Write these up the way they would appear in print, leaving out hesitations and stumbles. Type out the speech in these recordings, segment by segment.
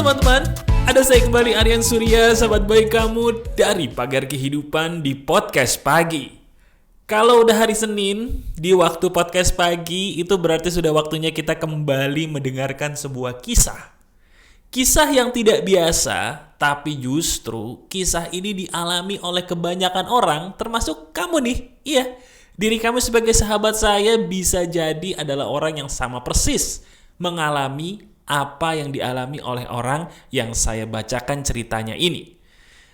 teman-teman, ada saya kembali Aryan Surya, sahabat baik kamu dari Pagar Kehidupan di Podcast Pagi. Kalau udah hari Senin, di waktu Podcast Pagi, itu berarti sudah waktunya kita kembali mendengarkan sebuah kisah. Kisah yang tidak biasa, tapi justru kisah ini dialami oleh kebanyakan orang, termasuk kamu nih. Iya, diri kamu sebagai sahabat saya bisa jadi adalah orang yang sama persis mengalami apa yang dialami oleh orang yang saya bacakan ceritanya ini.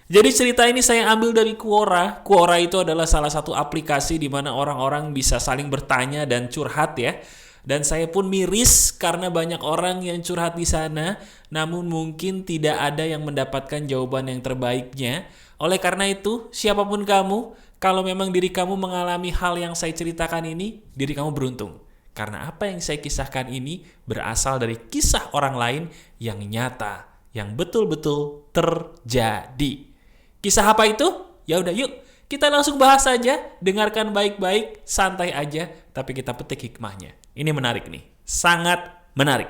Jadi cerita ini saya ambil dari Quora. Quora itu adalah salah satu aplikasi di mana orang-orang bisa saling bertanya dan curhat ya. Dan saya pun miris karena banyak orang yang curhat di sana, namun mungkin tidak ada yang mendapatkan jawaban yang terbaiknya. Oleh karena itu, siapapun kamu, kalau memang diri kamu mengalami hal yang saya ceritakan ini, diri kamu beruntung. Karena apa yang saya kisahkan ini berasal dari kisah orang lain yang nyata, yang betul-betul terjadi. Kisah apa itu? Ya udah yuk, kita langsung bahas saja. Dengarkan baik-baik, santai aja, tapi kita petik hikmahnya. Ini menarik nih, sangat menarik.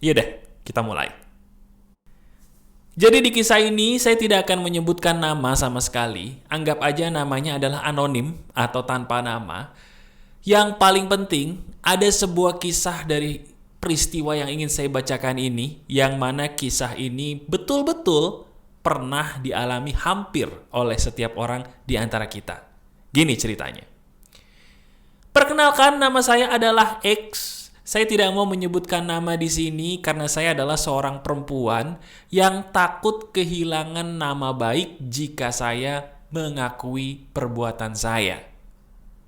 Yaudah, kita mulai. Jadi di kisah ini saya tidak akan menyebutkan nama sama sekali. Anggap aja namanya adalah anonim atau tanpa nama. Yang paling penting, ada sebuah kisah dari peristiwa yang ingin saya bacakan ini, yang mana kisah ini betul-betul pernah dialami hampir oleh setiap orang di antara kita. Gini ceritanya. Perkenalkan, nama saya adalah X. Saya tidak mau menyebutkan nama di sini karena saya adalah seorang perempuan yang takut kehilangan nama baik jika saya mengakui perbuatan saya.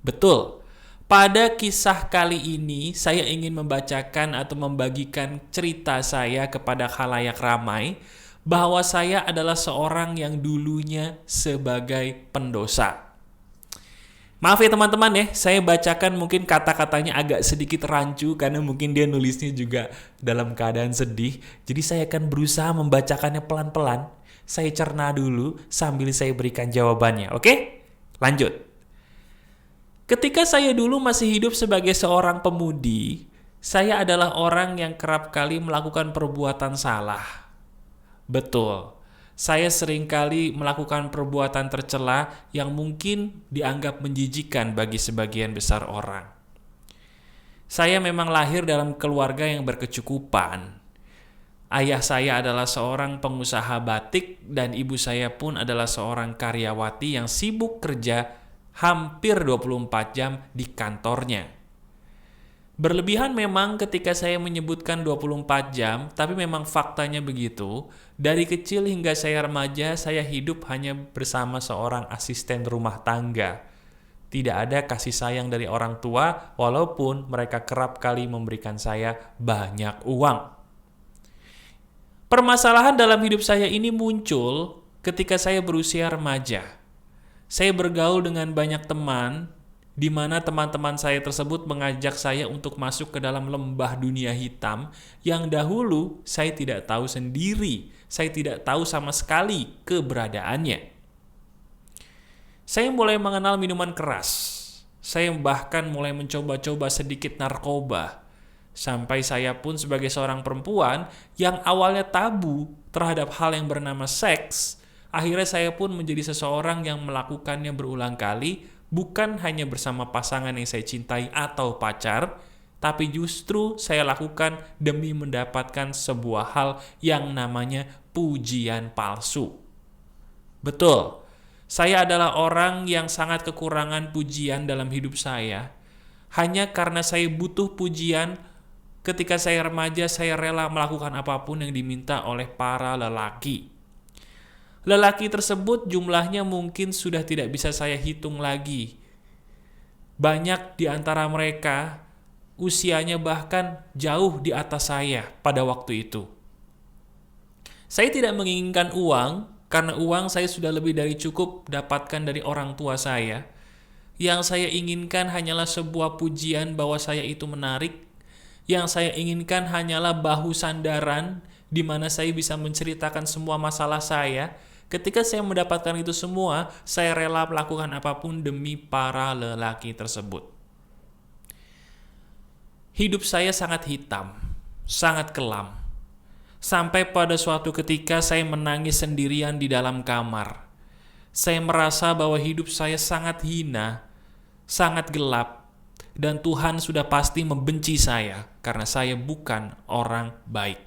Betul. Pada kisah kali ini, saya ingin membacakan atau membagikan cerita saya kepada khalayak ramai bahwa saya adalah seorang yang dulunya sebagai pendosa. Maaf ya teman-teman ya, saya bacakan mungkin kata-katanya agak sedikit rancu karena mungkin dia nulisnya juga dalam keadaan sedih. Jadi saya akan berusaha membacakannya pelan-pelan. Saya cerna dulu sambil saya berikan jawabannya, oke? Lanjut. Ketika saya dulu masih hidup sebagai seorang pemudi, saya adalah orang yang kerap kali melakukan perbuatan salah. Betul, saya seringkali melakukan perbuatan tercela yang mungkin dianggap menjijikan bagi sebagian besar orang. Saya memang lahir dalam keluarga yang berkecukupan. Ayah saya adalah seorang pengusaha batik dan ibu saya pun adalah seorang karyawati yang sibuk kerja hampir 24 jam di kantornya. Berlebihan memang ketika saya menyebutkan 24 jam, tapi memang faktanya begitu. Dari kecil hingga saya remaja, saya hidup hanya bersama seorang asisten rumah tangga. Tidak ada kasih sayang dari orang tua, walaupun mereka kerap kali memberikan saya banyak uang. Permasalahan dalam hidup saya ini muncul ketika saya berusia remaja. Saya bergaul dengan banyak teman, di mana teman-teman saya tersebut mengajak saya untuk masuk ke dalam lembah dunia hitam yang dahulu saya tidak tahu sendiri, saya tidak tahu sama sekali keberadaannya. Saya mulai mengenal minuman keras, saya bahkan mulai mencoba-coba sedikit narkoba, sampai saya pun sebagai seorang perempuan yang awalnya tabu terhadap hal yang bernama seks, akhirnya saya pun menjadi seseorang yang melakukannya berulang kali, bukan hanya bersama pasangan yang saya cintai atau pacar, tapi justru saya lakukan demi mendapatkan sebuah hal yang namanya pujian palsu. Betul, saya adalah orang yang sangat kekurangan pujian dalam hidup saya. Hanya karena saya butuh pujian, ketika saya remaja saya rela melakukan apapun yang diminta oleh para lelaki. Lelaki tersebut jumlahnya mungkin sudah tidak bisa saya hitung lagi. Banyak di antara mereka usianya bahkan jauh di atas saya pada waktu itu. Saya tidak menginginkan uang karena uang saya sudah lebih dari cukup dapatkan dari orang tua saya. Yang saya inginkan hanyalah sebuah pujian bahwa saya itu menarik. Yang saya inginkan hanyalah bahu sandaran di mana saya bisa menceritakan semua masalah saya. Ketika saya mendapatkan itu semua, saya rela melakukan apapun demi para lelaki tersebut. Hidup saya sangat hitam, sangat kelam. Sampai pada suatu ketika saya menangis sendirian di dalam kamar. Saya merasa bahwa hidup saya sangat hina, sangat gelap, dan Tuhan sudah pasti membenci saya karena saya bukan orang baik.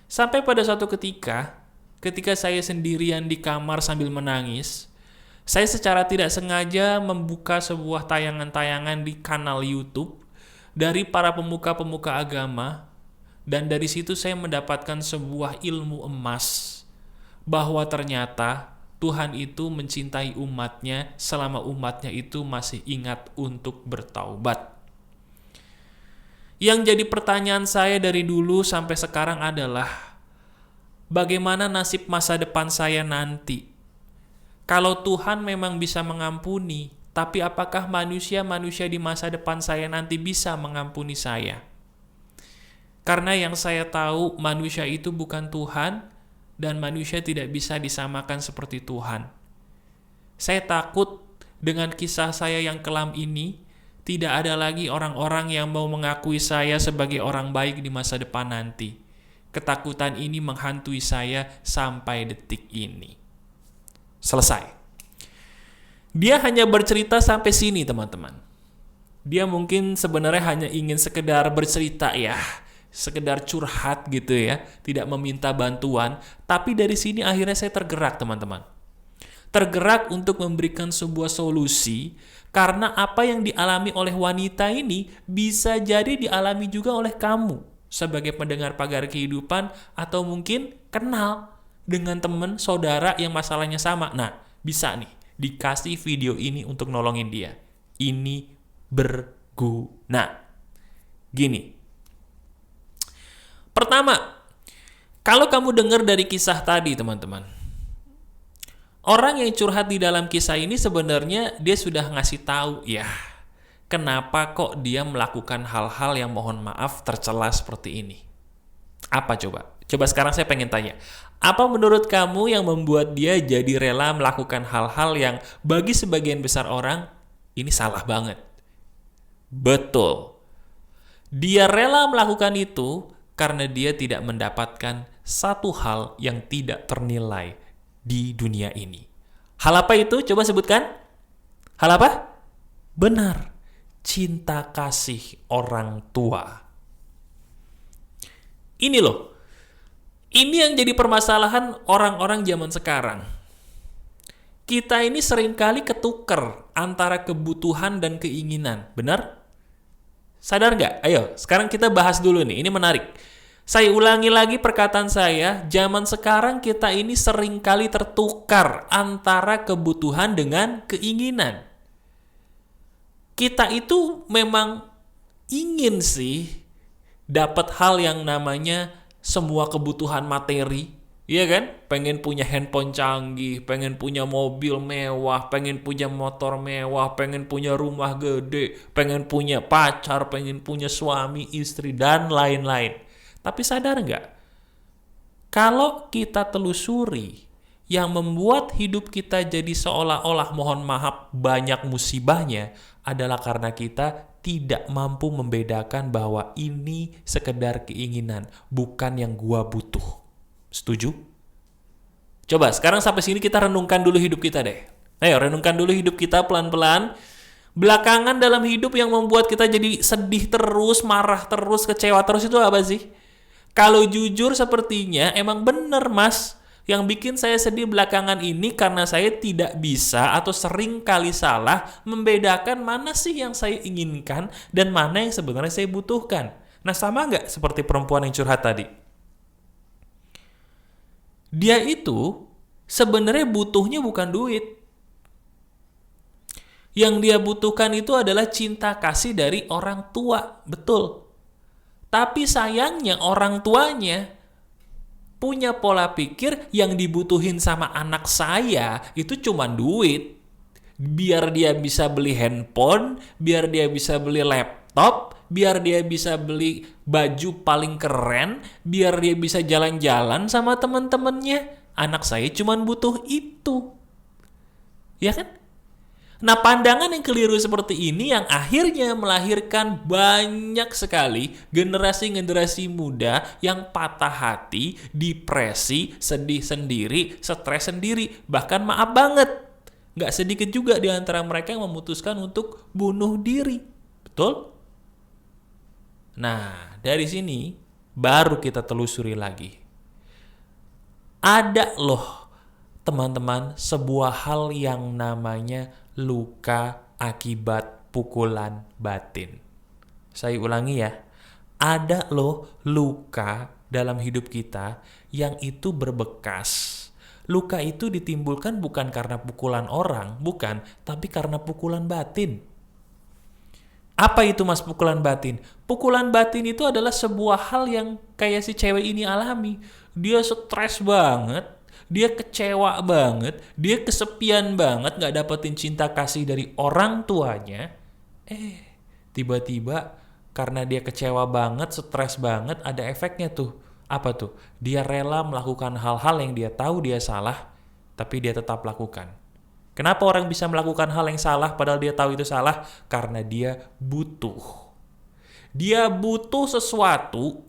Sampai pada suatu ketika saya sendirian di kamar sambil menangis, saya secara tidak sengaja membuka sebuah tayangan-tayangan di kanal YouTube dari para pemuka-pemuka agama, dan dari situ saya mendapatkan sebuah ilmu emas bahwa ternyata Tuhan itu mencintai umatnya selama umatnya itu masih ingat untuk bertaubat. Yang jadi pertanyaan saya dari dulu sampai sekarang adalah, bagaimana nasib masa depan saya nanti? Kalau Tuhan memang bisa mengampuni, tapi apakah manusia-manusia di masa depan saya nanti bisa mengampuni saya? Karena yang saya tahu, manusia itu bukan Tuhan, dan manusia tidak bisa disamakan seperti Tuhan. Saya takut dengan kisah saya yang kelam ini, tidak ada lagi orang-orang yang mau mengakui saya sebagai orang baik di masa depan nanti. Ketakutan ini menghantui saya sampai detik ini. Selesai. Dia hanya bercerita sampai sini, teman-teman. Dia mungkin sebenarnya hanya ingin sekedar bercerita ya, sekedar curhat gitu ya, tidak meminta bantuan. Tapi dari sini akhirnya saya tergerak, teman-teman. Tergerak untuk memberikan sebuah solusi, karena apa yang dialami oleh wanita ini bisa jadi dialami juga oleh kamu sebagai pendengar Pagar Kehidupan, atau mungkin kenal dengan teman saudara yang masalahnya sama. Nah, bisa nih dikasih video ini untuk nolongin dia. Ini berguna. Gini. Pertama, kalau kamu dengar dari kisah tadi, teman-teman, orang yang curhat di dalam kisah ini sebenarnya dia sudah ngasih tahu ya, kenapa kok dia melakukan hal-hal yang mohon maaf tercela seperti ini. Apa coba? Coba sekarang saya pengen tanya, apa menurut kamu yang membuat dia jadi rela melakukan hal-hal yang bagi sebagian besar orang ini salah banget? Betul. Dia rela melakukan itu karena dia tidak mendapatkan satu hal yang tidak ternilai di dunia ini. Hal apa itu? Coba sebutkan. Hal apa? Benar. Cinta kasih orang tua. Ini loh. Ini yang jadi permasalahan orang-orang zaman sekarang. Kita ini seringkali ketuker antara kebutuhan dan keinginan. Benar? Sadar nggak? Ayo, sekarang kita bahas dulu nih. Ini menarik. Saya ulangi lagi perkataan saya. Zaman sekarang kita ini seringkali tertukar antara kebutuhan dengan keinginan. Kita itu memang ingin sih dapat hal yang namanya semua kebutuhan materi. Iya kan? Pengen punya handphone canggih, pengen punya mobil mewah, pengen punya motor mewah, pengen punya rumah gede, pengen punya pacar, pengen punya suami, istri, dan lain-lain. Tapi sadar nggak? Kalau kita telusuri, yang membuat hidup kita jadi seolah-olah mohon maaf banyak musibahnya adalah karena kita tidak mampu membedakan bahwa ini sekedar keinginan, bukan yang gua butuh. Setuju? Coba sekarang sampai sini kita renungkan dulu hidup kita deh. Ayo renungkan dulu hidup kita pelan-pelan. Belakangan dalam hidup yang membuat kita jadi sedih terus, marah terus, kecewa terus itu apa sih? Kalau jujur sepertinya emang bener mas. Yang bikin saya sedih belakangan ini karena saya tidak bisa atau sering kali salah membedakan mana sih yang saya inginkan dan mana yang sebenarnya saya butuhkan. Nah sama nggak seperti perempuan yang curhat tadi? Dia itu sebenarnya butuhnya bukan duit. Yang dia butuhkan itu adalah cinta kasih dari orang tua. Betul. Tapi sayangnya orang tuanya punya pola pikir yang dibutuhin sama anak saya itu cuma duit. Biar dia bisa beli handphone, biar dia bisa beli laptop, biar dia bisa beli baju paling keren, biar dia bisa jalan-jalan sama teman-temannya. Anak saya cuma butuh itu. Ya kan? Nah, pandangan yang keliru seperti ini yang akhirnya melahirkan banyak sekali generasi-generasi muda yang patah hati, depresi, sedih sendiri, stres sendiri. Bahkan maaf banget, nggak sedikit juga di antara mereka yang memutuskan untuk bunuh diri. Betul? Nah, dari sini baru kita telusuri lagi. Ada loh, teman-teman, sebuah hal yang namanya luka akibat pukulan batin. Saya ulangi ya. Ada loh luka dalam hidup kita yang itu berbekas. Luka itu ditimbulkan bukan karena pukulan orang, bukan, tapi karena pukulan batin. Apa itu mas pukulan batin? Pukulan batin itu adalah sebuah hal yang kayak si cewek ini alami. Dia stres banget, dia kecewa banget, dia kesepian banget, gak dapetin cinta kasih dari orang tuanya. Tiba-tiba karena dia kecewa banget, stres banget, ada efeknya tuh. Apa tuh? Dia rela melakukan hal-hal yang dia tahu dia salah, tapi dia tetap lakukan. Kenapa orang bisa melakukan hal yang salah padahal dia tahu itu salah? Karena dia butuh. Dia butuh sesuatu.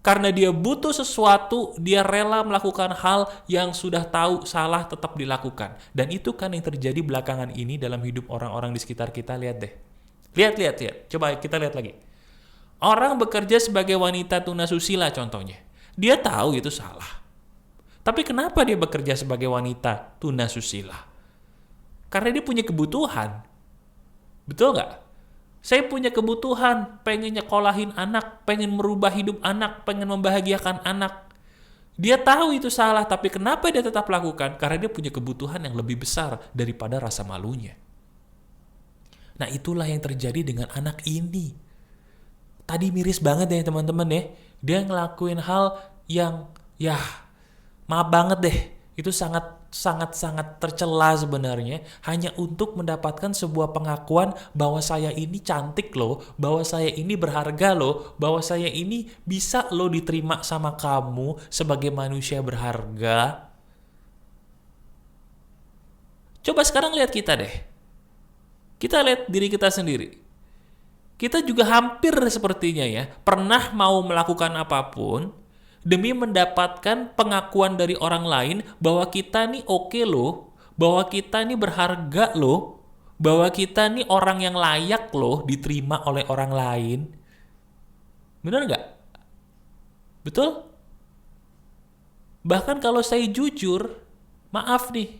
Karena dia butuh sesuatu, dia rela melakukan hal yang sudah tahu salah tetap dilakukan. Dan itu kan yang terjadi belakangan ini dalam hidup orang-orang di sekitar kita. Lihat deh. Lihat. Coba kita lihat lagi. Orang bekerja sebagai wanita tunasusila contohnya. Dia tahu itu salah. Tapi kenapa dia bekerja sebagai wanita tunasusila? Karena dia punya kebutuhan. Betul nggak? Saya punya kebutuhan, pengen nyekolahin anak, pengen merubah hidup anak, pengen membahagiakan anak. Dia tahu itu salah, tapi kenapa dia tetap lakukan? Karena dia punya kebutuhan yang lebih besar daripada rasa malunya. Nah, itulah yang terjadi dengan anak ini. Tadi miris banget ya teman-teman ya. Dia ngelakuin hal yang maaf banget deh. Itu sangat tercela sebenarnya, hanya untuk mendapatkan sebuah pengakuan bahwa saya ini cantik loh, bahwa saya ini berharga loh, bahwa saya ini bisa loh diterima sama kamu sebagai manusia berharga. Coba sekarang lihat kita deh. Kita lihat diri kita sendiri. Kita juga hampir sepertinya ya, pernah mau melakukan apapun demi mendapatkan pengakuan dari orang lain bahwa kita nih oke loh, bahwa kita nih berharga loh, bahwa kita nih orang yang layak loh diterima oleh orang lain. Benar nggak? Betul? Bahkan kalau saya jujur, maaf nih,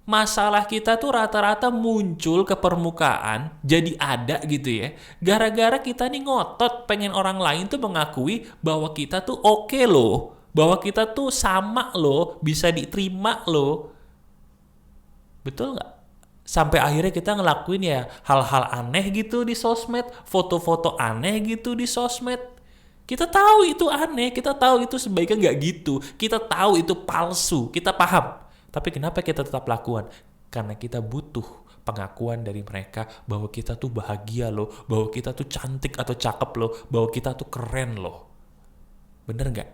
masalah kita tuh rata-rata muncul ke permukaan, jadi ada gitu ya. Gara-gara kita nih ngotot pengen orang lain tuh mengakui bahwa kita tuh oke loh, bahwa kita tuh sama loh, bisa diterima loh. Betul nggak? Sampai akhirnya kita ngelakuin ya hal-hal aneh gitu di sosmed, foto-foto aneh gitu di sosmed. Kita tahu itu aneh, kita tahu itu sebaiknya nggak gitu, kita tahu itu palsu, kita paham. Tapi kenapa kita tetap lakukan? Karena kita butuh pengakuan dari mereka bahwa kita tuh bahagia loh, bahwa kita tuh cantik atau cakep loh, bahwa kita tuh keren loh. Bener nggak?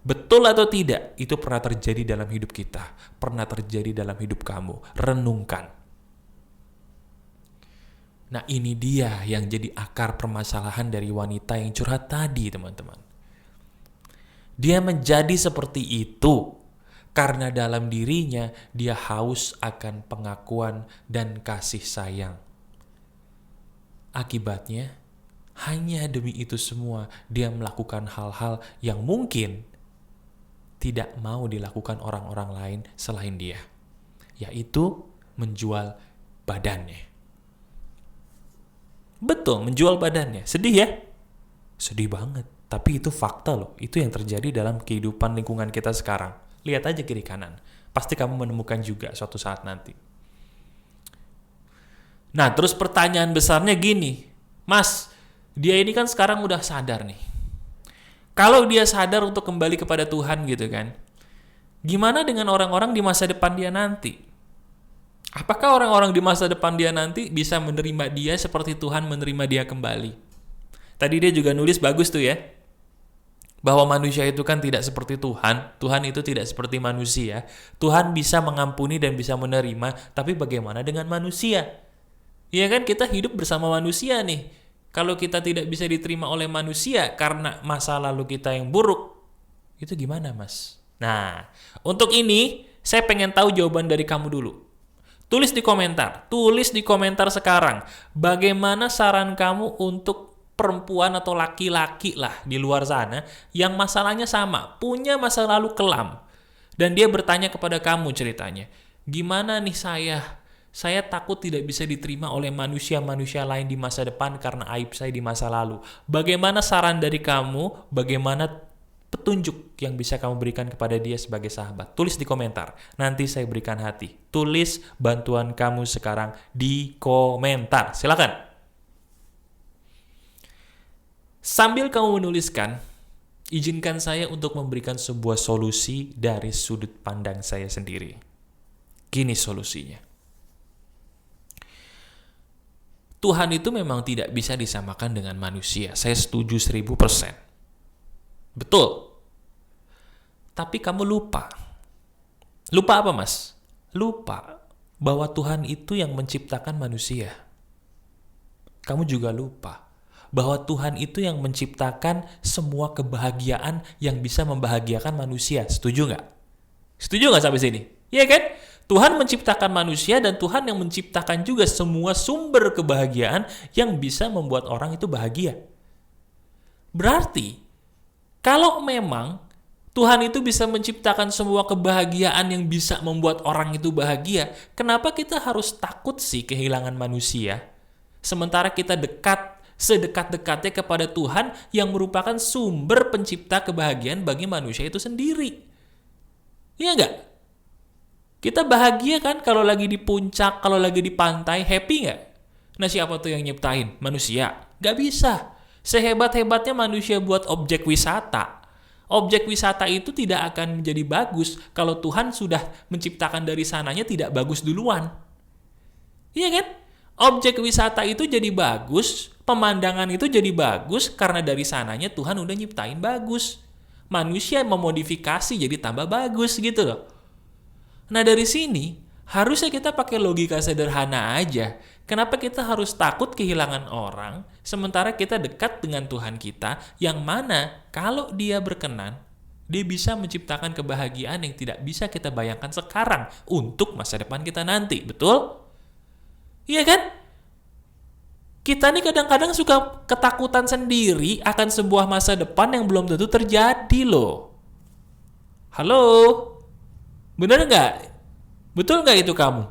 Betul atau tidak? Itu pernah terjadi dalam hidup kita, pernah terjadi dalam hidup kamu. Renungkan. Nah, ini dia yang jadi akar permasalahan dari wanita yang curhat tadi, teman-teman. Dia menjadi seperti itu karena dalam dirinya dia haus akan pengakuan dan kasih sayang. Akibatnya, hanya demi itu semua dia melakukan hal-hal yang mungkin tidak mau dilakukan orang-orang lain selain dia, yaitu menjual badannya. Betul, menjual badannya. Sedih ya? Sedih banget. Tapi itu fakta loh. Itu yang terjadi dalam kehidupan lingkungan kita sekarang. Lihat aja kiri kanan. Pasti kamu menemukan juga suatu saat nanti. Nah, terus pertanyaan besarnya gini. Mas, dia ini kan sekarang udah sadar nih. Kalau dia sadar untuk kembali kepada Tuhan gitu kan. Gimana dengan orang-orang di masa depan dia nanti? Apakah orang-orang di masa depan dia nanti bisa menerima dia seperti Tuhan menerima dia kembali? Tadi dia juga nulis bagus tuh ya. Bahwa manusia itu kan tidak seperti Tuhan. Tuhan itu tidak seperti manusia. Tuhan bisa mengampuni dan bisa menerima, tapi bagaimana dengan manusia? Iya kan, kita hidup bersama manusia nih. Kalau kita tidak bisa diterima oleh manusia karena masa lalu kita yang buruk, itu gimana, Mas? Nah, untuk ini saya pengen tahu jawaban dari kamu dulu. Tulis di komentar sekarang. Bagaimana saran kamu untuk perempuan atau laki-laki lah di luar sana yang masalahnya sama, punya masa lalu kelam, dan dia bertanya kepada kamu ceritanya, gimana nih saya takut tidak bisa diterima oleh manusia-manusia lain di masa depan karena aib saya di masa lalu. Bagaimana saran dari kamu? Bagaimana petunjuk yang bisa kamu berikan kepada dia sebagai sahabat? Tulis di komentar, nanti saya berikan hati. Tulis bantuan kamu sekarang di komentar, silakan. Sambil kamu menuliskan, izinkan saya untuk memberikan sebuah solusi dari sudut pandang saya sendiri. Gini solusinya. Tuhan itu memang tidak bisa disamakan dengan manusia. Saya setuju 1000%. Betul. Tapi kamu lupa. Lupa apa, Mas? Lupa bahwa Tuhan itu yang menciptakan manusia. Kamu juga lupa bahwa Tuhan itu yang menciptakan semua kebahagiaan yang bisa membahagiakan manusia. Setuju nggak? Setuju nggak sampai sini? Iya kan? Tuhan menciptakan manusia dan Tuhan yang menciptakan juga semua sumber kebahagiaan yang bisa membuat orang itu bahagia. Berarti, kalau memang Tuhan itu bisa menciptakan semua kebahagiaan yang bisa membuat orang itu bahagia, kenapa kita harus takut sih kehilangan manusia? Sementara kita sedekat-dekatnya kepada Tuhan yang merupakan sumber pencipta kebahagiaan bagi manusia itu sendiri. Iya nggak? Kita bahagia kan kalau lagi di puncak, kalau lagi di pantai, happy nggak? Nah, siapa tuh yang nyiptain? Manusia. Nggak bisa. Sehebat-hebatnya manusia buat objek wisata. Objek wisata itu tidak akan menjadi bagus kalau Tuhan sudah menciptakan dari sananya tidak bagus duluan. Iya kan? Objek wisata itu jadi bagus, pemandangan itu jadi bagus karena dari sananya Tuhan udah nyiptain bagus. Manusia memodifikasi jadi tambah bagus gitu loh. Nah, dari sini harusnya kita pakai logika sederhana aja. Kenapa kita harus takut kehilangan orang sementara kita dekat dengan Tuhan kita yang mana kalau dia berkenan, dia bisa menciptakan kebahagiaan yang tidak bisa kita bayangkan sekarang untuk masa depan kita nanti. Betul? Iya kan? Kita nih kadang-kadang suka ketakutan sendiri akan sebuah masa depan yang belum tentu terjadi loh. Halo? Bener nggak? Betul nggak itu kamu?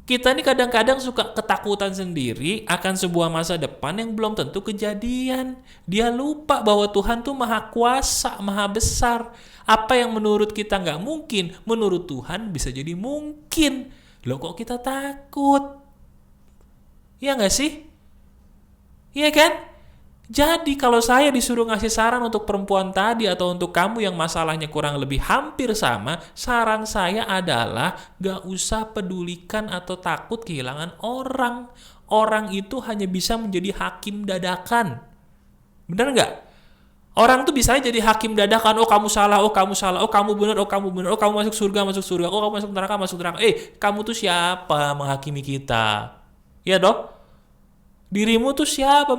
Kita nih kadang-kadang suka ketakutan sendiri akan sebuah masa depan yang belum tentu kejadian. Dia lupa bahwa Tuhan tuh maha kuasa, maha besar. Apa yang menurut kita nggak mungkin, menurut Tuhan bisa jadi mungkin. Loh, kok kita takut? Iya nggak sih? Iya kan? Jadi kalau saya disuruh ngasih saran untuk perempuan tadi atau untuk kamu yang masalahnya kurang lebih hampir sama, saran saya adalah gak usah pedulikan atau takut kehilangan orang. Orang itu hanya bisa menjadi hakim dadakan. Benar nggak? Orang tuh bisa jadi hakim dadakan. Oh kamu salah, oh kamu salah, oh kamu benar, oh kamu benar, oh kamu masuk surga, oh kamu masuk neraka. Kamu tuh siapa menghakimi kita? Ya dong? Dirimu tuh siapa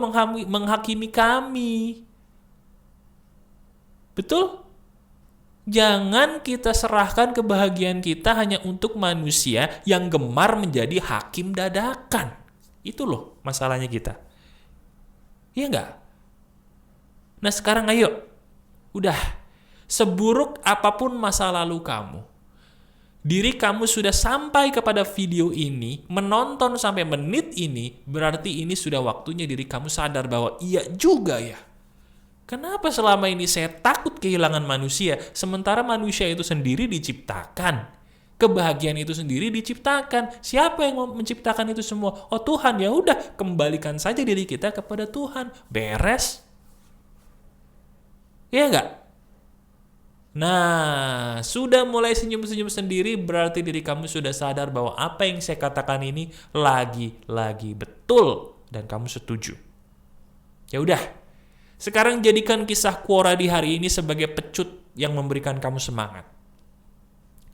menghakimi kami? Betul? Jangan kita serahkan kebahagiaan kita hanya untuk manusia yang gemar menjadi hakim dadakan. Itu loh masalahnya kita. Iya nggak? Nah sekarang ayo. Udah. Seburuk apapun masa lalu kamu, diri kamu sudah sampai kepada video ini, menonton sampai menit ini, berarti ini sudah waktunya diri kamu sadar bahwa iya juga ya. Kenapa selama ini saya takut kehilangan manusia, sementara manusia itu sendiri diciptakan. Kebahagiaan itu sendiri diciptakan. Siapa yang menciptakan itu semua? Oh Tuhan, ya udah, kembalikan saja diri kita kepada Tuhan. Beres. Iya nggak? Nah, sudah mulai senyum-senyum sendiri, berarti diri kamu sudah sadar bahwa apa yang saya katakan ini lagi-lagi betul dan kamu setuju. Ya udah, Sekarang jadikan kisah Quora di hari ini sebagai pecut yang memberikan kamu semangat.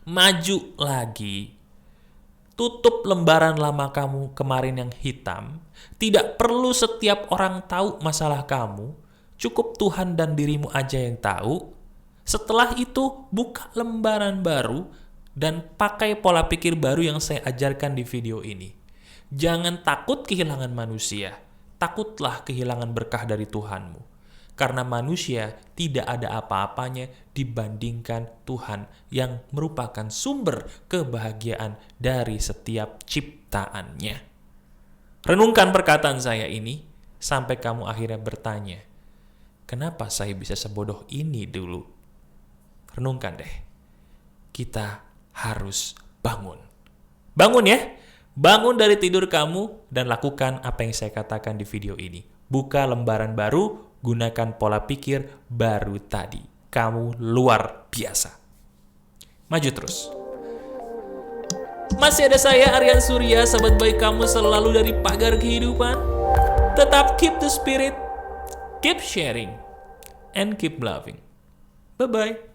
Maju lagi. Tutup lembaran lama kamu kemarin yang hitam. Tidak perlu setiap orang tahu masalah kamu. Cukup Tuhan dan dirimu aja yang tahu. Setelah itu, buka lembaran baru dan pakai pola pikir baru yang saya ajarkan di video ini. Jangan takut kehilangan manusia. Takutlah kehilangan berkah dari Tuhanmu. Karena manusia tidak ada apa-apanya dibandingkan Tuhan yang merupakan sumber kebahagiaan dari setiap ciptaannya. Renungkan perkataan saya ini sampai kamu akhirnya bertanya, kenapa saya bisa sebodoh ini dulu? Renungkan deh. Kita harus bangun. Bangun ya. Bangun dari tidur kamu dan lakukan apa yang saya katakan di video ini. Buka lembaran baru, gunakan pola pikir baru tadi. Kamu luar biasa. Maju terus. Masih ada saya, Aryan Surya, sahabat baik kamu selalu dari pagar kehidupan. Tetap keep the spirit, keep sharing, and keep loving. Bye-bye.